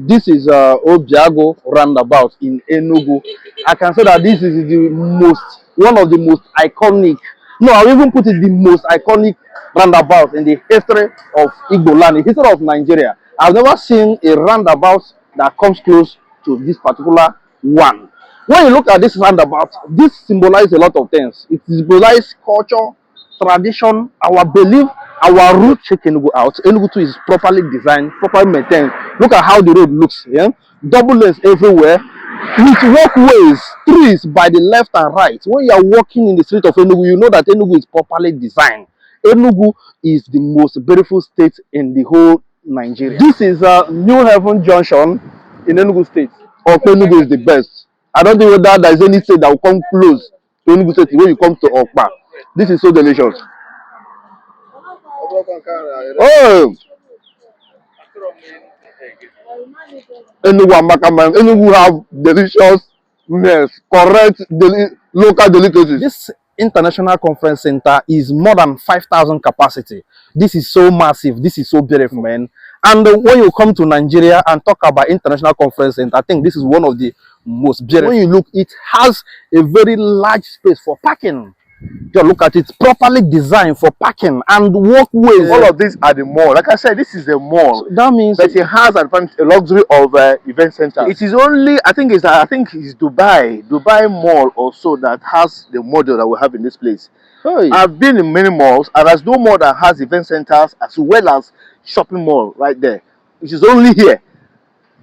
This is Obiago roundabout in Enugu. I can say that this is one of the most iconic, no, I'll even put it the most iconic roundabout in the history of Igbo land, in the history of Nigeria. I've never seen a roundabout that comes close to this particular one. When you look at this roundabout, this symbolizes a lot of things. It symbolizes culture, tradition, our belief, our route. Check Enugu out. Enugu too is properly designed, properly maintained. Look at how the road looks. Yeah, double lanes everywhere, with walkways, trees by the left and right. When you are walking in the street of Enugu, you know that Enugu is properly designed. Enugu is the most beautiful state in the whole Nigeria. This is New Haven Junction in Enugu State. Okpa Enugu is the best. I don't think whether there is any state that will come close to Enugu State when you come to Okpa. This is so delicious. Oh, Enugu have deliciousness, correct local delicacies. This international conference center is more than 5,000 capacity. This is so massive. This is so beautiful, man. And when you come to Nigeria and talk about international conference center, I think this is one of the most beautiful. When you look, it has a very large space for parking. Just look at it, properly designed for parking and walkways. All of these are the mall. Like I said, this is a mall. So that means that it has a luxury of event center. It is only, I think it's Dubai Mall also that has the model that we have in this place. Hey. I've been in many malls, and there's no mall that has event centers as well as shopping mall right there. It is only here.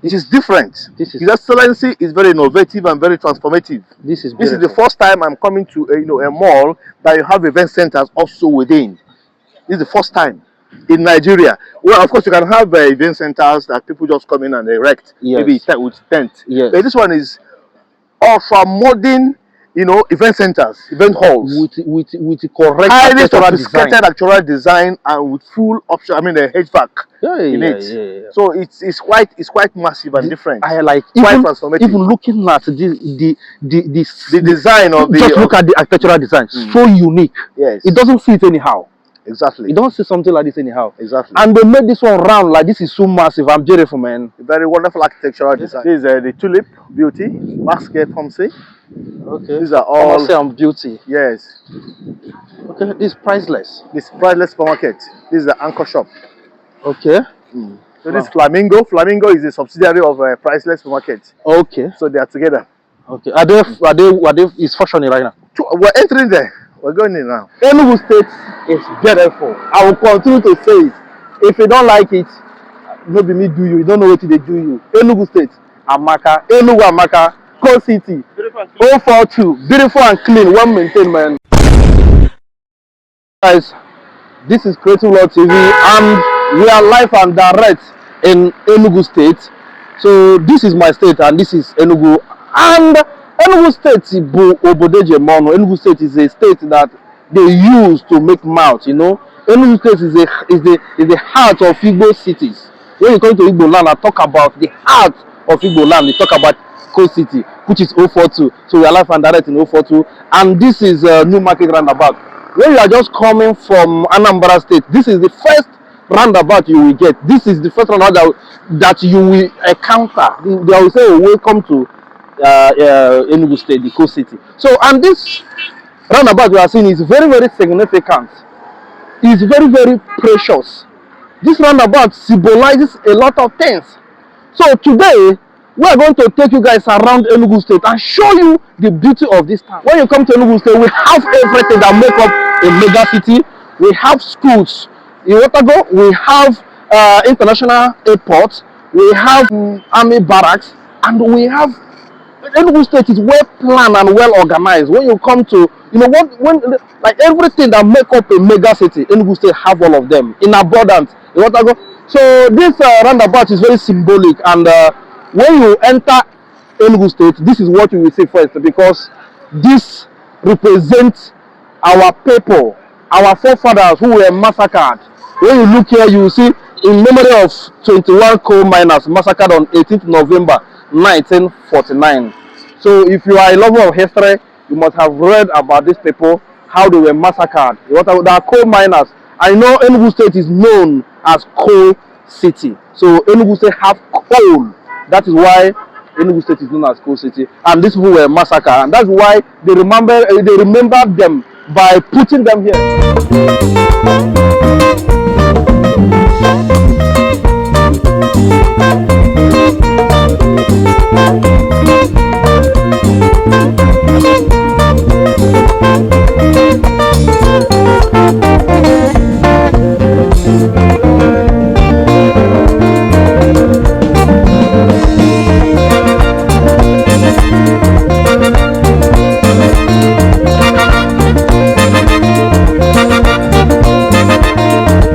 This is different. His Excellency is very innovative and very transformative. This is the first time I'm coming to a mall that you have event centers also within. This is the first time in Nigeria. Well, of course, you can have event centers that people just come in and erect, maybe with tent. Yes. But this one is ultra modern, event centers, event halls with correct, highly sophisticated actual design and with full option. I mean, the HVAC in it. Yeah. So it's quite massive and different. I like quite transformative. Even looking at the design of the. Just look at the architectural design. So unique. Yes. It doesn't fit anyhow. Exactly. You don't see something like this anyhow. Exactly. And they made this one round like this is so massive and beautiful, man. Very wonderful architectural design. This is the tulip beauty, masquerade pharmacy. Okay. These are all pharmacy and beauty. Yes. Okay. This is priceless. This priceless supermarket. This is the anchor shop. Okay. So this is Flamingo. Flamingo is a subsidiary of Priceless Supermarket. Okay. So they are together. Okay. Are they is functioning right now? We're entering there. We're going in now. Enugu State is beautiful. I will continue to say it. If you don't like it, maybe me do you. You don't know what they do you. Enugu State, Amaka, Enugu Amaka, Coal City, 042, beautiful and clean, well maintained, man. Guys, this is Creative Law TV, and we are live and direct in Enugu State. So this is my state, and this is Enugu, and Enugu State, Enugu State is a state that they use to make mouth, Enugu State is the heart of Igbo cities. When you come to Igbo land and talk about the heart of Igbo land, they talk about Coal City, which is 042. So we are live and direct in 042, and this is New Market roundabout. When you are just coming from Anambra State, this is the first roundabout you will get. This is the first roundabout that you will encounter. They will say, welcome to Enugu State, the Coal City. So, and this roundabout we are seeing is very, very significant. It's very, very precious. This roundabout symbolizes a lot of things. So today, we are going to take you guys around Enugu State and show you the beauty of this town. When you come to Enugu State, we have everything that make up a mega city. We have schools. In Watago, we have international airports. We have army barracks, and we have Enugu State is well planned and well organized. When you come to, like everything that make up a mega city, Enugu State have all of them in abundance. In Watago. So this roundabout is very symbolic, and when you enter Enugu State, this is what you will see first, because this represents our people, our forefathers who were massacred. When you look here, you will see in memory of 21 coal miners massacred on 18th November 1949. So if you are a lover of history, you must have read about these people, how they were massacred. They are coal miners. I know Enugu State is known as Coal City. So Enugu State have coal. That is why Enugu State is known as Coal City. And these people were massacred. And that's why they remember them by putting them here.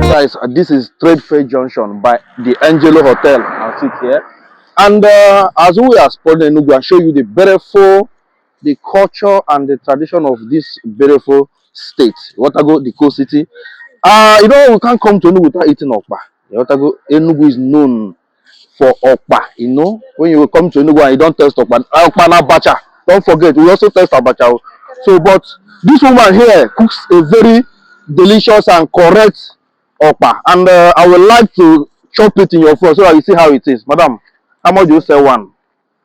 Guys, this is Trade Fair Junction by the Ijele Hotel and sit here. And as we are spotting Enugu and show you the beautiful, the culture and the tradition of this beautiful state, Watago, the coast city. You know, we can't come to Enugu without eating okpa. Watago, Enugu is known for okpa. You know, when you come to Enugu and you don't taste okpa na bacha. Don't forget, we also taste abacha. So, but this woman here cooks a very delicious and correct okpa, and I would like to chop it in your front so that you see how it is. Madam, how much do you sell one?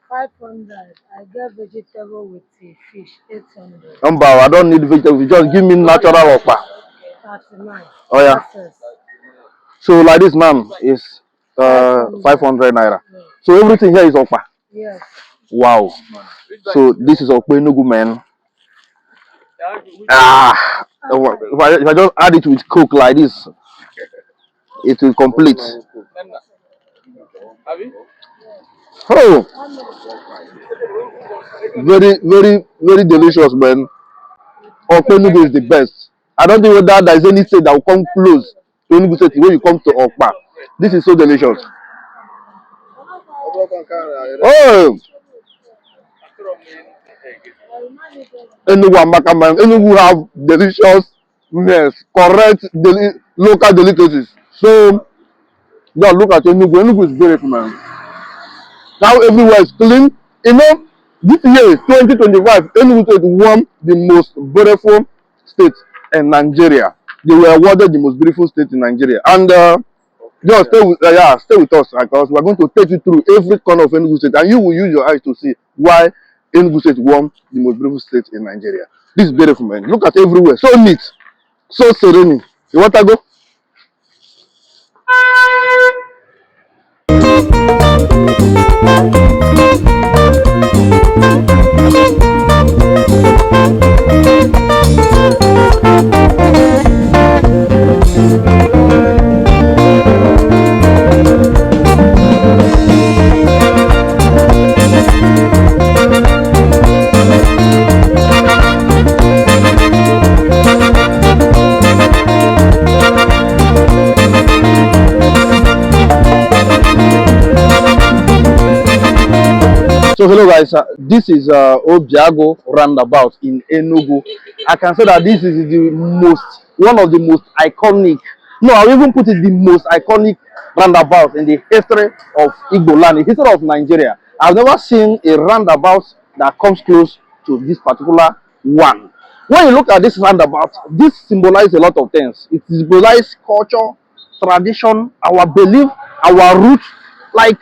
500. I get vegetable with the fish. 800. I don't need vegetable. Just give me natural okpa. 39. Oh yeah. So like this, ma'am, is 500 naira. Yeah. So everything here is okpa. Yes. Wow. So this is okpa Enugu, man. If I just add it with coke like this, it will complete. Oh, very, very, very delicious, man. Okpa Enugu is the best. I don't think whether there is any state that will come close to Enugu State when you come to okpa. This is so delicious. Oh, Enugu Amaka, man. Enugu have delicious, yes, correct, local delicacies. So, yeah, look at Enugu. Enugu is beautiful, man. Now everywhere is clean. You know, this year, 2025, Enugu State won the most beautiful state in Nigeria. They were awarded the most beautiful state in Nigeria. And just stay with us, because we are going to take you through every corner of Enugu State, and you will use your eyes to see why Enugu State won the most beautiful state in Nigeria. This is beautiful, man. Look at everywhere. So neat, so serene. You want to go? So hello guys, this is Obiago roundabout in Enugu. I can say that this is one of the most iconic, no, I'll even put it the most iconic roundabout in the history of Igbo land, the history of Nigeria. I've never seen a roundabout that comes close to this particular one. When you look at this roundabout, this symbolizes a lot of things. It symbolizes culture, tradition, our belief, our roots. Like,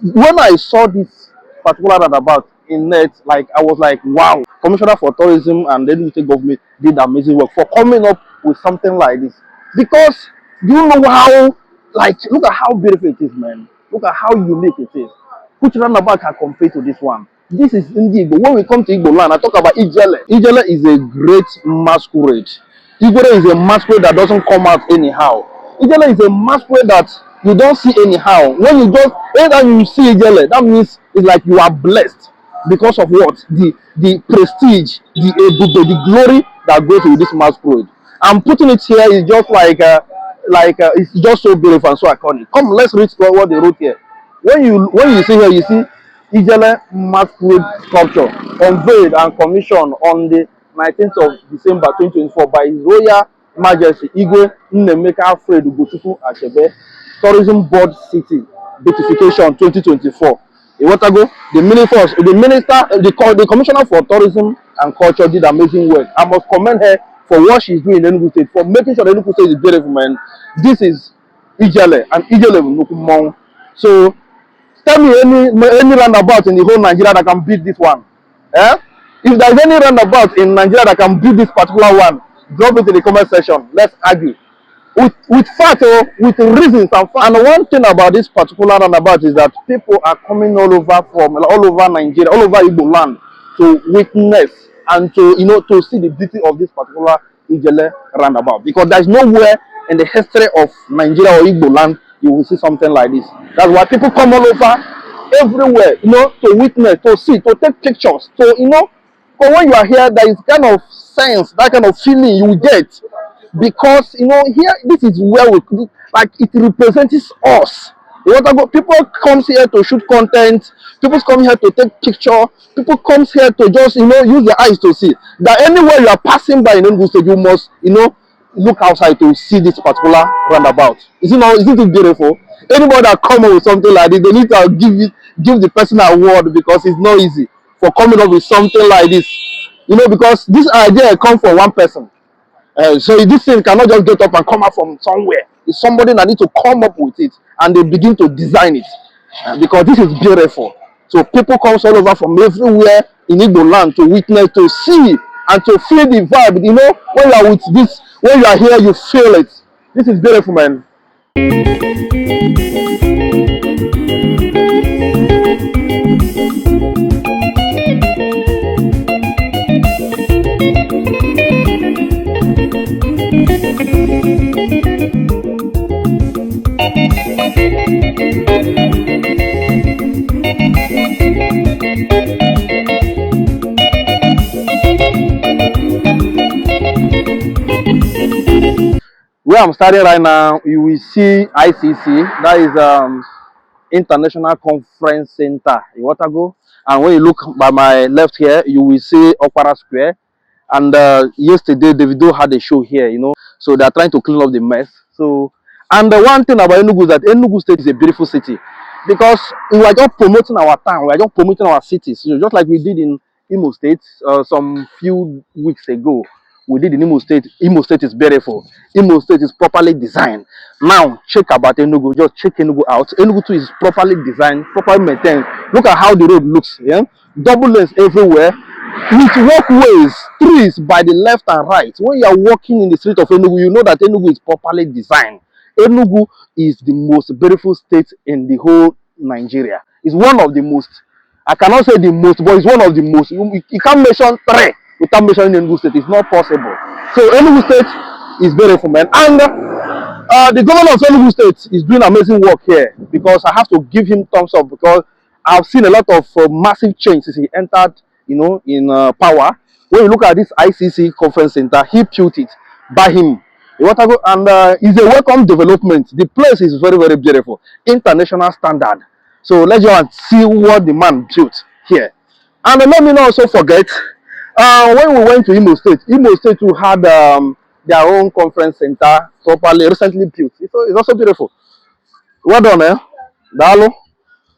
when I saw this particular roundabout in net, like I was like, wow. Commissioner for Tourism and the Enugu State government did amazing work for coming up with something like this. Because do you know how, like, look at how beautiful it is, man. Look at how unique it is. Which roundabout can compare to this one? This is indeed, but when we come to Igbo land, I talk about Ijele. Ijele is a great masquerade. Ijele is a masquerade that doesn't come out anyhow. Ijele is a masquerade that you don't see anyhow. When you just, anytime you see Ijele, that means it's like you are blessed because of what? The prestige, the glory that goes with this masquerade. And putting it here is just like it's just so beautiful and so iconic. Come, let's read what they wrote here. When you see here, you see Ijele masquerade sculpture unveiled and commissioned on the 19th of December 2024 by His Royal Majesty Igwe Nnemeka Alfred Ugochukwu Achebe, Tourism Board City Beautification 2024. The commissioner for tourism and culture did amazing work. I must commend her for what she's doing in Enugu State, for making sure that Enugu State is beautiful, man. This is Ijele, and Ijele will look more. So Tell me any roundabout in the whole Nigeria that can beat this one. Eh? If there's any roundabout in Nigeria that can beat this particular one, drop it in the comment section. Let's argue. With facts, with reasons and facts. And one thing about this particular roundabout is that people are coming all over from all over Nigeria, all over Igbo land to witness and to to see the beauty of this particular Ijele roundabout. Because there's nowhere in the history of Nigeria or Igbo land you will see something like this. That's why people come all over, everywhere, to witness, to see, to take pictures. So because when you are here, there is kind of sense, that kind of feeling you will get. Because here, this is where it represents us. People comes here to shoot content, people come here to take picture, people comes here to just use their eyes to see. That anywhere you are passing by in Enugu State, you must look outside to see this particular roundabout. Isn't it beautiful? Anybody that come up with something like this, they need to give the person an award, because it's not easy for coming up with something like this. Because this idea comes from one person. So this thing cannot just get up and come out from somewhere. It's somebody that needs to come up with it, and they begin to design it, because this is beautiful. So people come all over from everywhere in Igbo land to witness, to see, and to feel the vibe. When you are with this, when you are here, you feel it. This is beautiful, man. Where I'm starting right now, you will see ICC, that is International Conference Center in Watago. And when you look by my left here, you will see Opera Square. And yesterday, Davido had a show here, so they're trying to clean up the mess. And the one thing about Enugu is that Enugu State is a beautiful city, because we are just promoting our town, we are just promoting our cities, just like we did in Imo State some few weeks ago. We did in Imo State. Imo State is beautiful. Imo State is properly designed. Now, check about Enugu. Just check Enugu out. Enugu too is properly designed, properly maintained. Look at how the road looks. Yeah? Double lanes everywhere, with walkways, trees by the left and right. When you are walking in the street of Enugu, you know that Enugu is properly designed. Enugu is the most beautiful state in the whole Nigeria. It's one of the most. I cannot say the most, but it's one of the most. You can't mention three without mentioning Enugu State. It's not possible. So Enugu State is beautiful, man. And the governor of Enugu State is doing amazing work here, because I have to give him thumbs up, because I've seen a lot of massive change since he entered, in power. When you look at this ICC conference center, he built it by him. And it's a welcome development. The place is very, very beautiful, international standard. So let's go and see what the man built here. And let me not also forget, when we went to Imo State too had their own conference center, properly recently built. It's also beautiful. Well done, eh? Dalo.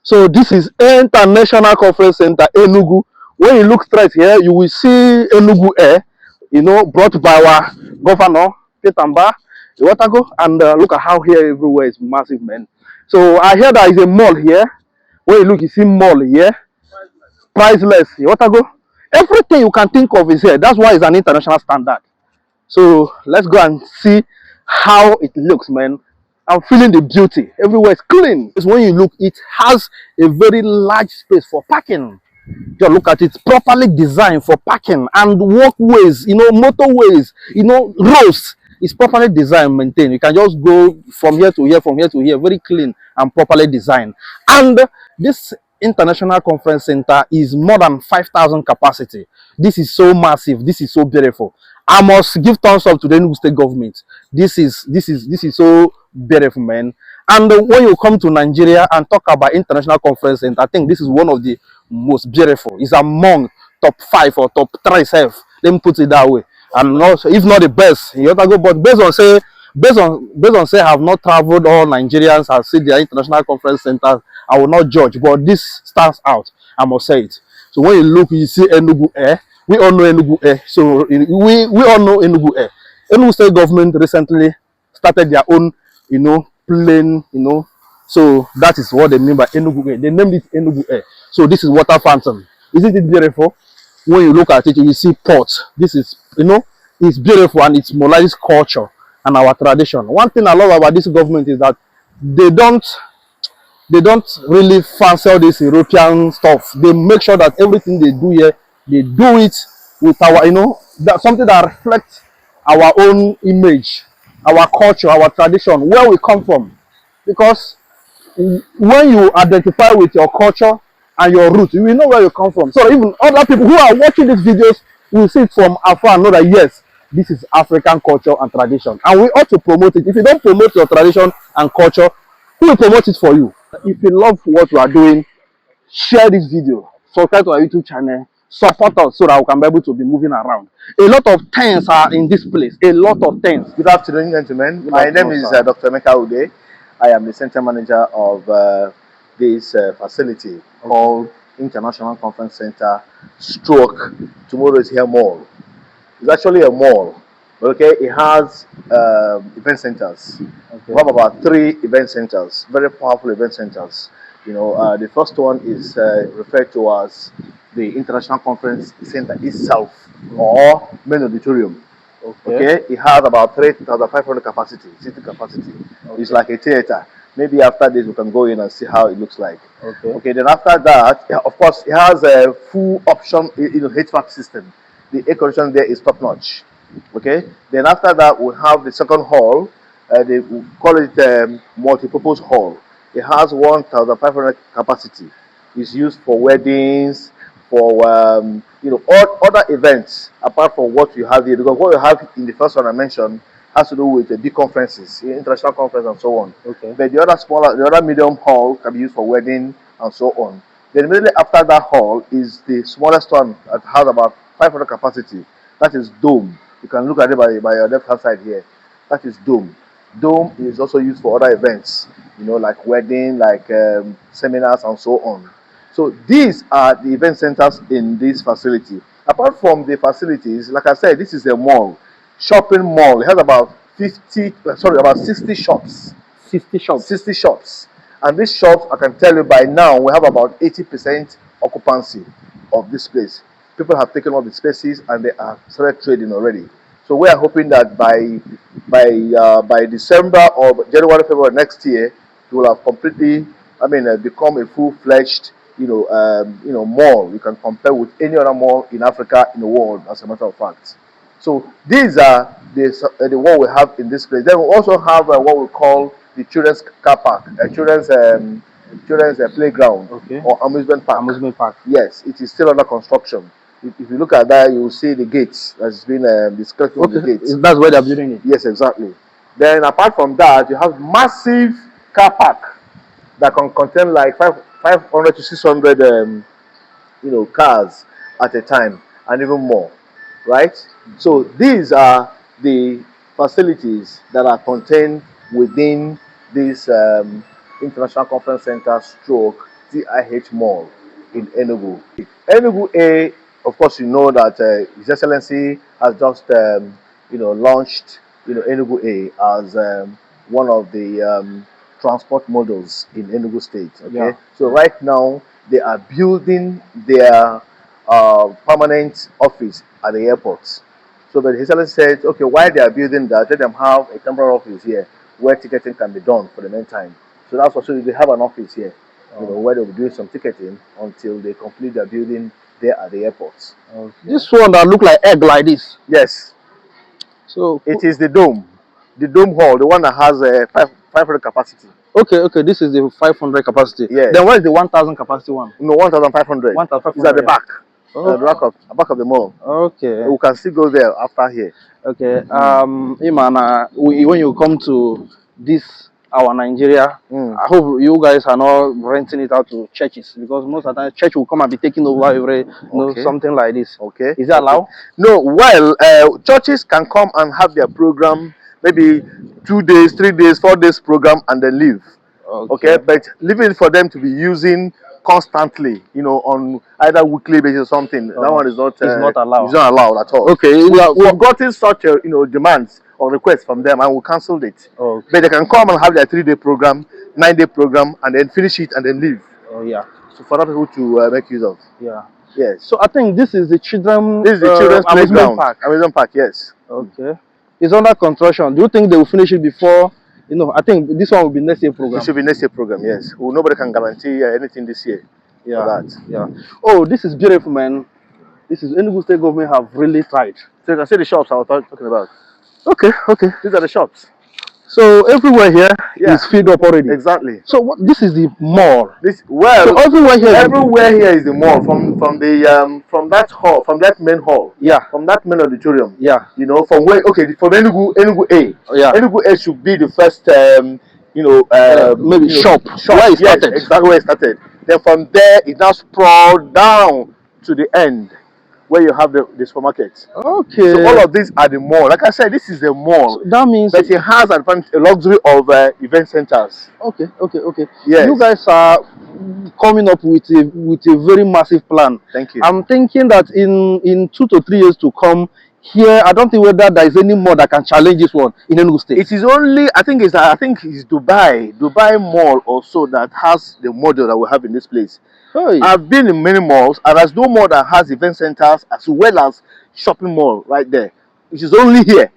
So this is International Conference Center, Enugu. When you look straight here, you will see Enugu Air, brought by our governor, Petamba, Watago. And look at how here everywhere is massive, man. So I hear there is a mall here. When you look, you see mall here. Priceless, Watago. Everything you can think of is here. That's why it's an international standard. So let's go and see how it looks, man. I'm feeling the beauty. Everywhere is clean. Because when you look, it has a very large space for parking. Just look at it, properly designed for parking, and walkways, motorways, roads. It's properly designed, maintained. You can just go from here to here, from here to here, very clean and properly designed. And this International Conference Center is more than 5,000 capacity. This is so massive. This is so beautiful. I must give thumbs up to the Enugu State government. This is so beautiful, man. And when you come to Nigeria and talk about International Conference Center, I think this is one of the most beautiful. It's among top 5 or top 3 self. Let me put it that way. And also, if not the best, you have to go. But based on say I have not traveled all Nigerians have seen their International Conference Center, I will not judge. But this stands out. I must say it. So when you look, you see Enugu Air. We all know Enugu Air. So we all know Enugu Air. Enugu State government recently started their own, plane, So that is what they mean by Enugu Air. They named it Enugu Air. So this is water fountain. Isn't it beautiful? When you look at it, you will see port. This is, it's beautiful and it symbolizes culture and our tradition. One thing I love about this government is that they don't they don't really fancy all this European stuff. They make sure that everything they do here, they do it with our, that something that reflects our own image, our culture, our tradition, where we come from. Because when you identify with your culture and your roots, you will know where you come from. So even other people who are watching these videos will see it from afar and know that yes, this is African culture and tradition. And we ought to promote it. If you don't promote your tradition and culture, who will promote it for you? If you love what you are doing, share this video, subscribe to our YouTube channel, support us so that we can be able to be moving around. A lot of things are in this place. A lot of things. Good afternoon, gentlemen. My name is Dr. Emeka Ude. I am the center manager of this facility called International Conference Center Stroke Tomorrow is Here Mall. It's actually a mall, but okay, it has event centers. Okay. We have about 3 event centers, very powerful event centers. The first one is referred to as the International Conference Center itself, or main auditorium. Okay. It has about 3,500 capacity, seating capacity. Okay. It's like a theater. Maybe after this we can go in and see how it looks like. Okay. Then after that, of course, it has a full option, HVAC system. The air conditioning there is top notch. Okay. Then after that we have the second hall. They call it multi-purpose hall. It has 1,500 capacity. It's used for weddings, for all other events apart from what you have here. Because what you have in the first one I mentioned has to do with the big conferences, international conference and so on. Okay. But the other medium hall can be used for wedding and so on. Then immediately after that hall is the smallest one that has about 500 capacity. That is Dome. You can look at it by your left hand side here. That is Dome. Dome is also used for other events, like wedding, like seminars and so on. So these are the event centers in this facility. Apart from the facilities, like I said, this is a mall, shopping mall. It has about 60 shops. 60 shops. 60 shops. And these shops, I can tell you by now, we have about 80% occupancy of this place. People have taken up the spaces and they are started trading already. So we are hoping that by December or January, February next year, it will have completely, become a full-fledged, mall. You can compare with any other mall in Africa, in the world, as a matter of fact. So these are the what we have in this place. Then we also have what we call the children's car park, children's playground, okay, or amusement park. Amusement park. Yes, it is still under construction. If you look at that, you will see the gates. That's been described on the gates. That's where they're building it. Yes, exactly. Then apart from that, you have massive car park that can contain like 500 to 600 cars at a time, and even more, right? So these are the facilities that are contained within this International Conference Center stroke TIH Mall in Enugu. Enugu A, of course, you know that His Excellency has just launched Enugu A as one of the transport models in Enugu State. Okay, yeah. So right now they are building their permanent office at the airport. So the His Excellency said, okay, while they are building that, let them have a temporary office here where ticketing can be done for the meantime. So that's also they have an office here, where they'll be doing some ticketing until they complete their building there at the airport. Okay. This one that look like egg like this. Yes. So it is the dome hall, the one that has 500 capacity. Okay. This is the 500 capacity. Yeah. Then where is the 1,000 capacity one? No, 1,500. 1,500. It's at the back. Oh. At the back of the mall. Okay. We can still go there after here. Okay. Iman, when you come to this our Nigeria, I hope you guys are not renting it out to churches, because most of the time church will come and be taking over every something like this. Okay. Is that allowed? No. Well, churches can come and have their program, maybe 2 days, 3 days, 4 days program, and then leave. Okay. But leaving it for them to be using constantly, on either weekly basis or something, that one is not allowed. It's not allowed at all. Okay. We've gotten such demands or request from them, and we cancelled it. Okay. But they can come and have their 3-day program, 9-day program, and then finish it and then leave. Oh yeah. So for other people to make use of. Yeah. Yes. So I think this is the children. This is the children's amusement park. Amusement park, yes. Okay. It's under construction. Do you think they will finish it before? You know, I think this one will be next year program. It should be next year program, yes. Well, nobody can guarantee anything this year. Yeah. For that. Yeah. Oh, this is beautiful, man. This is Enugu State government have really tried. So you can see the shops I was talking about. Okay. Okay. These are the shops. So everywhere here is filled up already. Exactly. So this is the mall. So everywhere here. Is the mall from that hall, from that main hall. Yeah. From that main auditorium. Yeah. You know, from where from Enugu A. Yeah. Enugu A should be the first shop where it started. Yes, exactly where it started. Then from there it now sprawled down to the end, where you have the supermarket. Okay. So all of these are the mall. Like I said, this is the mall. So that means that it has a luxury of event centers. Okay. Yes. You guys are coming up with a very massive plan. Thank you. I'm thinking that in 2 to 3 years to come, here I don't think whether there is any more that can challenge this one in Enugu State. It is only I think it's Dubai Mall also that has the model that we have in this place. Hey. I've been in many malls, and there's no mall that has event centers as well as shopping mall right there. It is only here.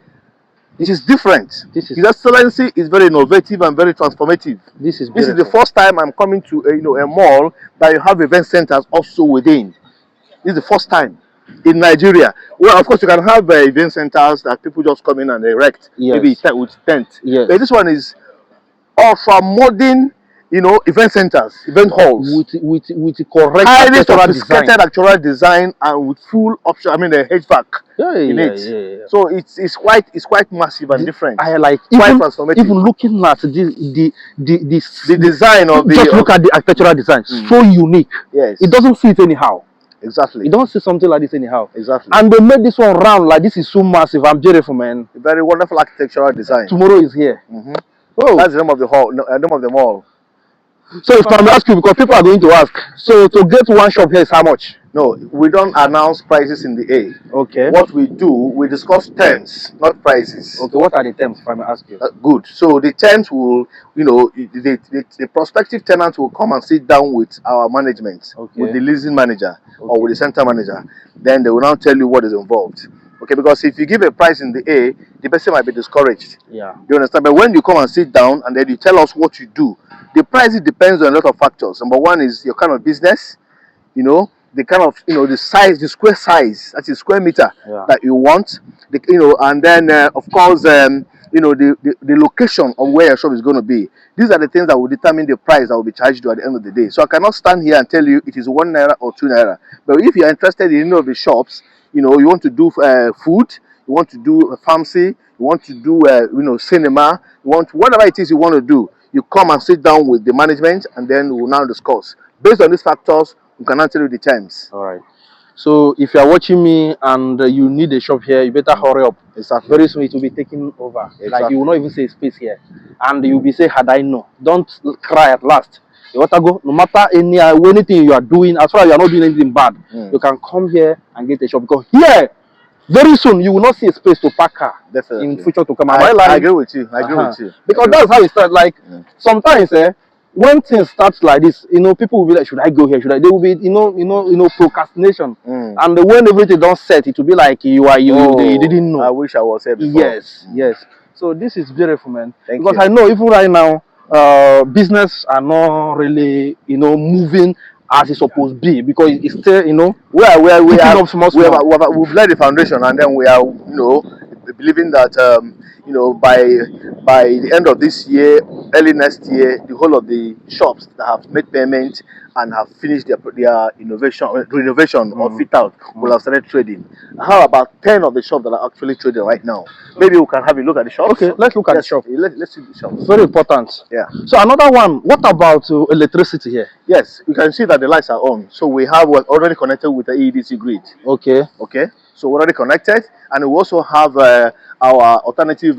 It is different. His Excellency is very innovative and very transformative. This is the first time I'm coming to a mall that you have event centers also within. This is the first time in Nigeria. Well, of course, you can have event centers that people just come in and erect, maybe with tent. Yes. But this one is ultra modern, event centers, event halls with the correct highly sophisticated actual design and with full option. I mean, the HVAC in it. Yeah. So it's quite massive and different. I like quite transformative. Even looking at the design of just look at the architectural design. So unique. Yes. It doesn't fit anyhow. Exactly. You don't see something like this anyhow. Exactly. And they made this one round like this is so massive. I'm beautiful, man. A very wonderful architectural design. Tomorrow is here. Oh, that's the name of the hall. Name of the mall. So if I may ask you, because people are going to ask, so to get one shop here is how much? No, we don't announce prices in the A. Okay. What we do, we discuss terms, not prices. Okay, what are the terms, if I may ask you? Good. So the terms will, the prospective tenant will come and sit down with our management, with the leasing manager or with the center manager. Then they will now tell you what is involved. Okay, because if you give a price in the A, the person might be discouraged. Yeah. You understand? But when you come and sit down and then you tell us what you do, the price depends on a lot of factors. Number one is your kind of business, the kind of, the size, the square size, that's the square meter that you want, and then of course, the location of where your shop is going to be. These are the things that will determine the price that will be charged you at the end of the day. So I cannot stand here and tell you it is 1 naira or 2 naira. But if you are interested in any of the shops, you want to do food, you want to do a pharmacy, you want to do cinema, you want whatever it is you want to do, you come and sit down with the management, and then we will now discuss. Based on these factors, we can now tell you the terms. All right. So if you are watching me and you need a shop here, you better hurry up. Exactly. Very soon it will be taken over. Exactly. Like you will not even say space here, and you will be say, had I known. Don't cry at last. You want to go, no matter anything you are doing, as far as you are not doing anything bad, you can come here and get a shop, because here very soon you will not see a space to park car. Definitely. In future to come. I agree with you. I agree with you. Because that's how it starts. Like sometimes, when things start like this, people will be like, should I go here? Should I? There will be, procrastination. And when everything don't set, it will be like you didn't know. I wish I was here before. Yes. So this is beautiful, man. Thank because you. I know even right now, business are not really, moving as it's supposed to be, because it's still, we've laid the foundation, and then we are, believing that, by the end of this year, early next year, the whole of the shops that have made payment and have finished their renovation or fit out will have started trading. How about 10 of the shops that are actually trading right now? Maybe we can have a look at the shops. Okay, let's look at the shop. Let's see the shops. Very important. Yeah. So another one, what about electricity here? Yes, you can see that the lights are on. So we're already connected with the EEDC grid. Okay. So we're already connected, and we also have our alternative,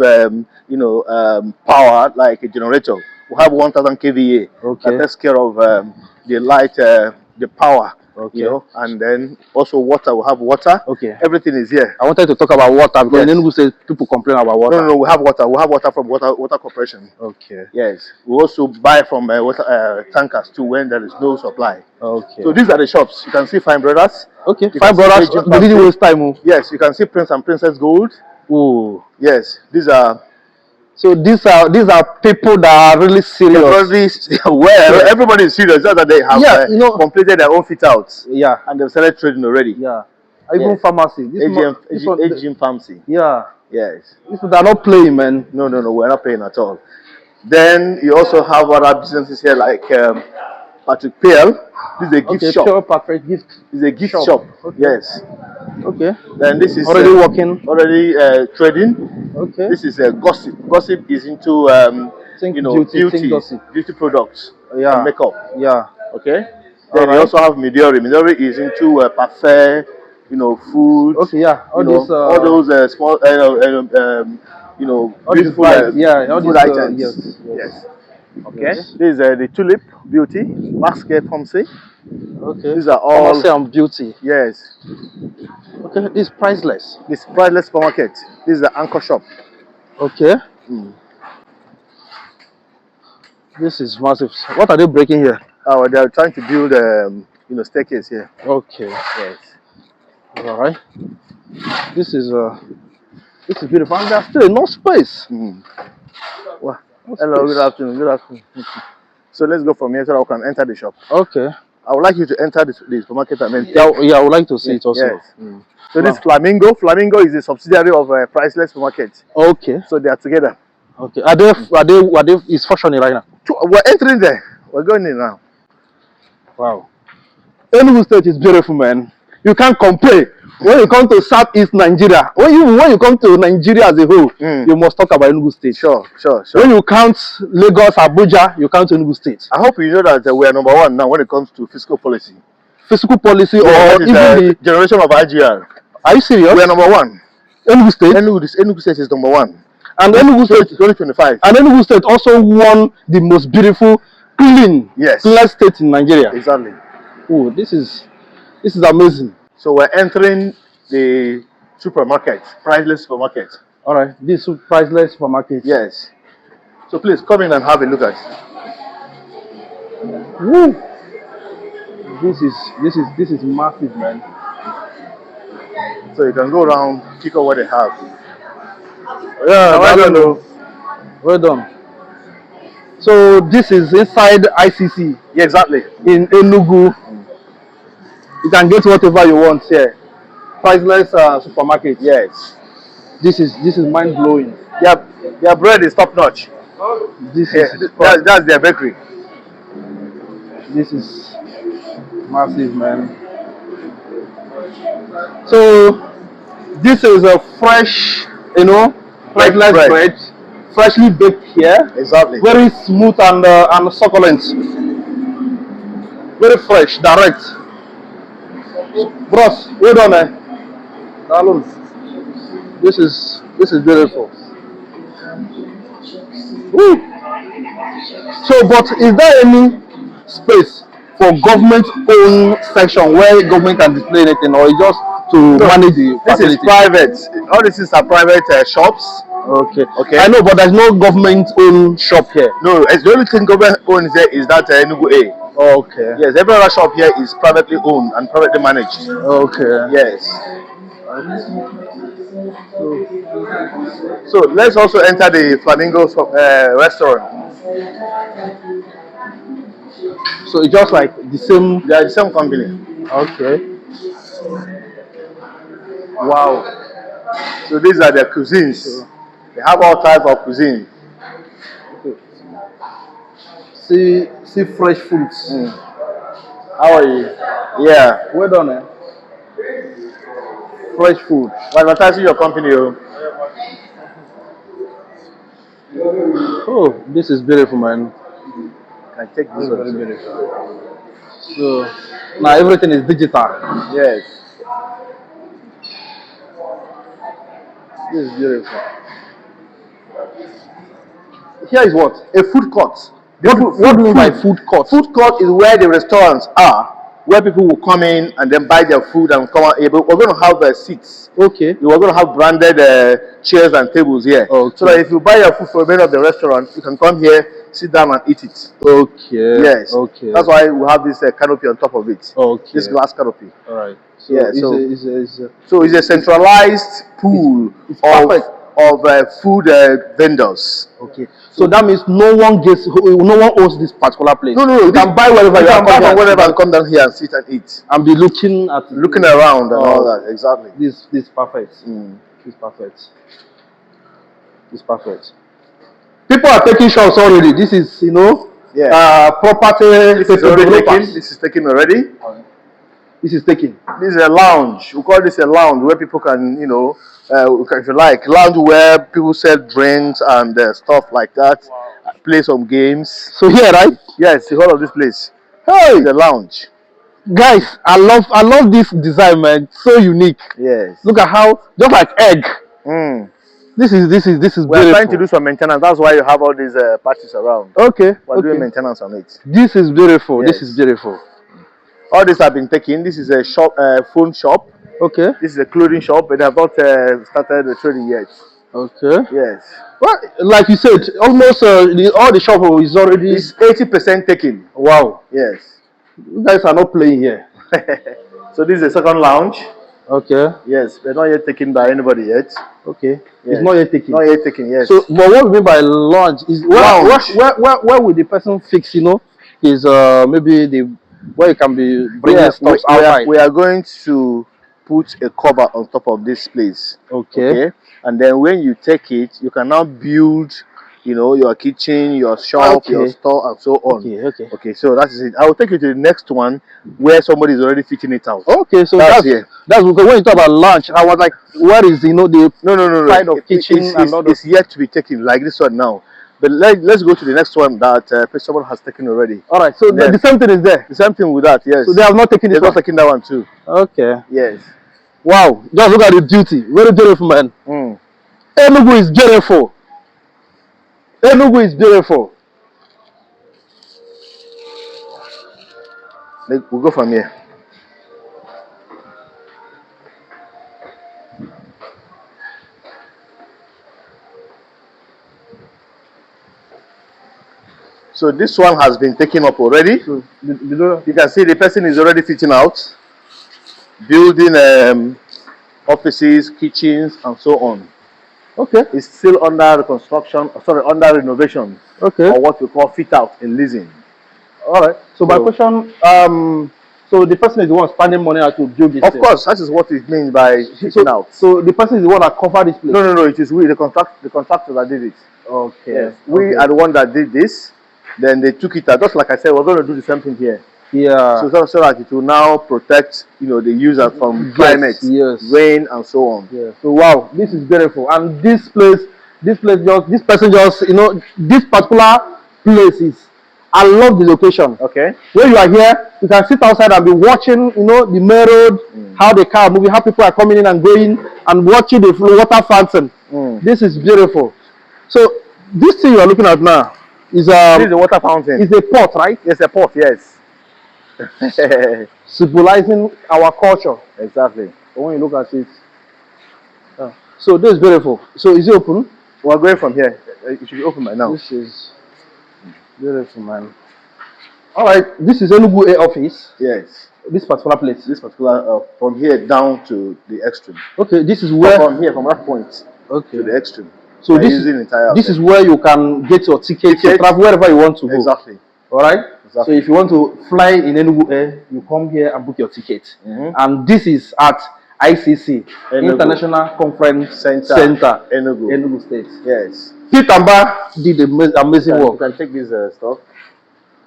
power, like a generator. We have 1000 kVA that takes care of the light, the power Okay. You know, and then also water. We have water. Okay. Everything is here. I wanted to talk about water because Yes. in Enugu State people complain about water. No, we have water. We have water from water corporation. Okay. Yes. We also buy from water tankers too when there is no supply. Okay. So these are the shops. You can see Fine Brothers. Okay. You Fine Brothers. They didn't waste time. Oh. Yes. You can see Prince and Princess Gold. Oh. Yes. These are. So these are people that are really serious. Well, everybody is serious. Just that they have completed their own fit outs. Yeah. And they've started trading already. Yeah. Even pharmacy. AGM Pharmacy. Yeah. Yes. These people are not playing, man. No, we're not paying at all. Then you also have other businesses here like Patrick Pale. This is a gift shop. Pure Patrick gift. It's a gift shop. Okay. Yes. Okay. Then this is already working. Already trading. Okay. This is Gossip. Gossip is into beauty products. Yeah. And makeup. Yeah. Okay. Then you also have Midori. Midori is into parfait, food. Okay. Yeah. All those small, beautiful food items. Yes. Okay. This is the Tulip Beauty, masquerade Pharmacy. Okay. These are all Pharmacy and beauty. Yes. Okay. This is priceless. This priceless supermarket. This is the anchor shop. Okay. This is massive. What are they breaking here? Oh, they are trying to build staircase here. Okay. Yes. All right. This is beautiful. And there's still enough space. Wow. Hello. Good afternoon. Good afternoon. So let's go from here so that we can enter the shop. Okay. I would like you to enter the supermarket and then I would like to see it also. Yes. So this Flamingo. Flamingo is a subsidiary of Priceless Supermarket. Okay. So they are together. Okay. Are they is functioning right now? We're entering there. We're going in now. Wow. Enugu State is beautiful, man. You can't compare. When you come to Southeast Nigeria, when you come to Nigeria as a whole, you must talk about Enugu State. Sure. When you count Lagos, Abuja, you count Enugu State. I hope you know that we are number one now when it comes to fiscal policy. Fiscal policy, or even the generation of IGR. Are you serious? We are number one. Enugu State? Enugu State is number one. And Enugu State 2025. And Enugu State also won the most beautiful, clean state in Nigeria. Exactly. Oh, this is amazing. So we're entering the supermarket, Priceless Supermarket. All right, this is Priceless Supermarket. Yes. So please come in and have a look at it. Woo. This is massive, man. So you can go around, pick up what they have. Yeah, well done. So this is inside ICC. Yeah, exactly. In Enugu. You can get whatever you want here. Priceless supermarket. Yes. This is mind blowing. Their bread is top notch. That's their bakery. This is massive, man. So this is a fresh, priceless bread, freshly baked here. Exactly. Very smooth and succulent. Very fresh, direct. Bros, well done, This is beautiful. Woo. So, but is there any space for government-owned section where government can display anything, or just to manage the facility? This is private. All these are private shops. Okay. I know, but there's no government-owned shop here. No, the only thing government owns here is that Enugu A. Okay. Yes, every other shop here is privately owned and privately managed. Okay. Yes. So let's also enter the Flamingo restaurant. So it's just like the same. They are the same company. Okay. Wow. So these are their cuisines. They have all types of cuisine. See fresh fruits. How are you? Yeah. Well done, Fresh food. We're advertising your company. Oh, this is beautiful, man. I take this one. Very beautiful. So now everything is digital. Yes. This is beautiful. Here is what? A food court. What do you mean by food court? Food court is where the restaurants are. where people will come in and then buy their food and come out here. But we're going to have seats. Okay. We're going to have branded chairs and tables here. Okay. So that if you buy your food from any of the restaurant, you can come here, sit down and eat it. Okay. Yes. Okay. That's why we have this canopy on top of it. Okay. This glass canopy. All right. So yeah. So it's a centralized pool of food vendors. Okay. So that means no one owns this particular place. No. You can buy wherever you can buy from wherever and come down here and sit and eat. And be looking around and all that. Exactly. This is perfect. This is perfect. This is perfect. People are taking shots already. This is property. This is already taken. This is taken already. This is taken. This is a lounge. We call this a lounge where people can, if you like, lounge where people sell drinks and stuff like that. Play some games. So here, right? Yes, the whole of this place. Hey, it's a lounge. Guys, I love this design, man. So unique. Yes. Look at how just like egg. This is We're trying to do some maintenance. That's why you have all these patches around. Okay. We're doing maintenance on it. This is beautiful. Yes. This is beautiful. All these have been taken. This is a shop, phone shop. Okay. This is a clothing shop, but they have not started the trading yet. Okay. Yes. Well, like you said, almost all the shop is already. It's 80% taken. Wow. Yes. You guys are not playing here. So this is the second lounge. Okay. Yes, they're not yet taken by anybody yet. Okay. Yes. It's not yet taken. Not yet taken. Yes. So, but what we mean by lounge is where will the person fix? Is maybe where you can be bringing stuff outside. We are going to put a cover on top of this place. Okay. And then when you take it, you can now build, your kitchen, your shop, your store, and so on. Okay. So that is it. I will take you to the next one where somebody is already fitting it out. Okay. So that's because when you talk about lunch, I was like, where is the no side of kitchen and all it's yet to be taken like this one now. But let's go to the next one that someone has taken already. All right. So the same thing is there. The same thing with that. Yes. So they have not taken this one. They've not taken that one too. Okay. Yes. Wow. Just look at the beauty. Very beautiful, man. Enugu is beautiful. Enugu is beautiful. We'll go from here. So this one has been taken up already. So, you can see the person is already fitting out, building offices, kitchens, and so on. Okay. It's still under construction, under renovation. Okay. Or what we call fit out and leasing. All right. So my question, so the person is the one spending money to build this. Of course, that is what it means by fitting out. So the person is the one that covered this place. No. It is we, the contractor that did it. Okay. Yes. We are the one that did this. Then they took it out. Just like I said, we're going to do the same thing here. Yeah. So that it will now protect, the user from climate, rain, and so on. Yeah. So wow, this is beautiful. And this person just, this particular place is. I love the location. Okay. When you are here, you can sit outside and be watching, the main road, how the car moving, how people are coming in and going, and watching the water fountain. This is beautiful. So this thing you are looking at now is this is a water fountain. It's a pot, right? It's a pot, yes. Symbolizing our culture. Exactly. So when you look at it, so this is beautiful. So is it open? We're going from here. It should be open by now. This is beautiful, man. All right, this is Enugu A office. Yes. This particular place. This particular from here down to the extreme. Okay, this is where from that point. Okay. To the extreme. So this is where you can get your ticket to travel wherever you want to go. Exactly. All right. Exactly. So if you want to fly in Enugu Air, you come here and book your ticket. And this is at ICC, Enugu. International Conference Center, Enugu State. Yes. Pitamba did amazing work. You can take this stuff.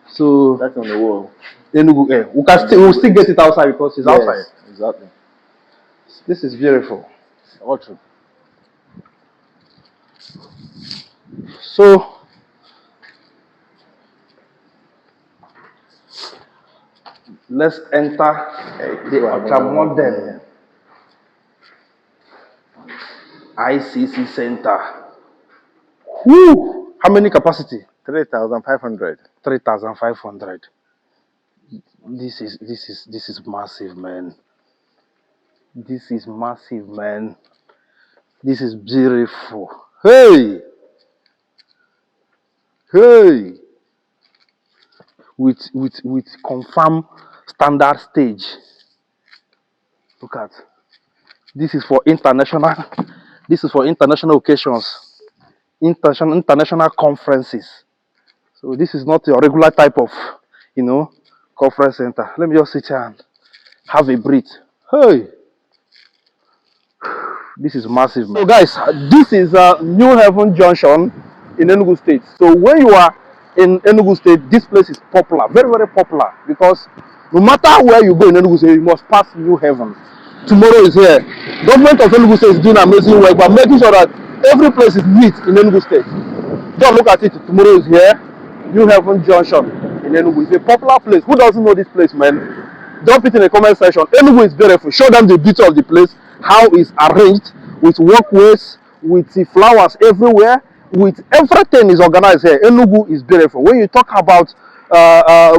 So that's on the wall. Enugu Air. We'll still get it outside because it's outside. Exactly. This is beautiful. All true. So let's enter the ultra-modern ICC Center. Whoo! How many capacity? 3,500. 3,500. This is massive, man. This is massive, man. This is beautiful. Hey, hey. With confirm standard stage. Look at this is for international. This is for international occasions, international conferences. So this is not your regular type of, conference center. Let me just sit here and have a breath. Hey, this is massive, man. So guys, this is New Haven Junction in Enugu State. So when you are in Enugu State, this place is popular, very, very popular, because no matter where you go in Enugu State, you must pass New Haven. Tomorrow is here. Government of Enugu State is doing amazing work by making sure that every place is neat in Enugu State. Just look at it. Tomorrow is here. New Haven Junction in Enugu. It's a popular place. Who doesn't know this place, man? Drop it in the comment section. Enugu is beautiful. Show them the beauty of the place, how it's arranged, with walkways, with the flowers everywhere, with everything is organized here. Enugu is beautiful. When you talk about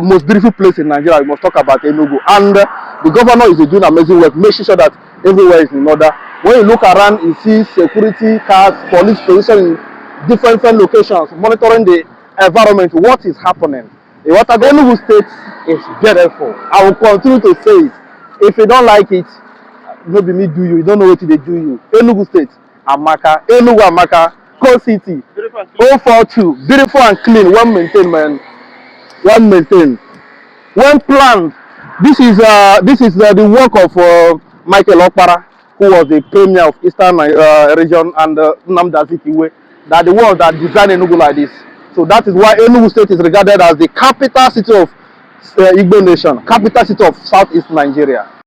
most beautiful place in Nigeria, you must talk about Enugu. And the governor is doing amazing work, making sure that everywhere is in order. When you look around, you see security cars, police position in different locations, monitoring the environment, what is happening. The water Enugu State is beautiful. I will continue to say it. If you don't like it, maybe me do you. You don't know what they do you. Enugu State, Amaka, Enugu Amaka, Core City, 042, beautiful and clean, well maintained, man. Well maintained, well planned. This is the work of Michael Okpara, who was the premier of Eastern region, and Nnamdi Azikiwe. That the ones that designed Enugu like this. So that is why Enugu State is regarded as the capital city of Igbo nation, capital city of Southeast Nigeria.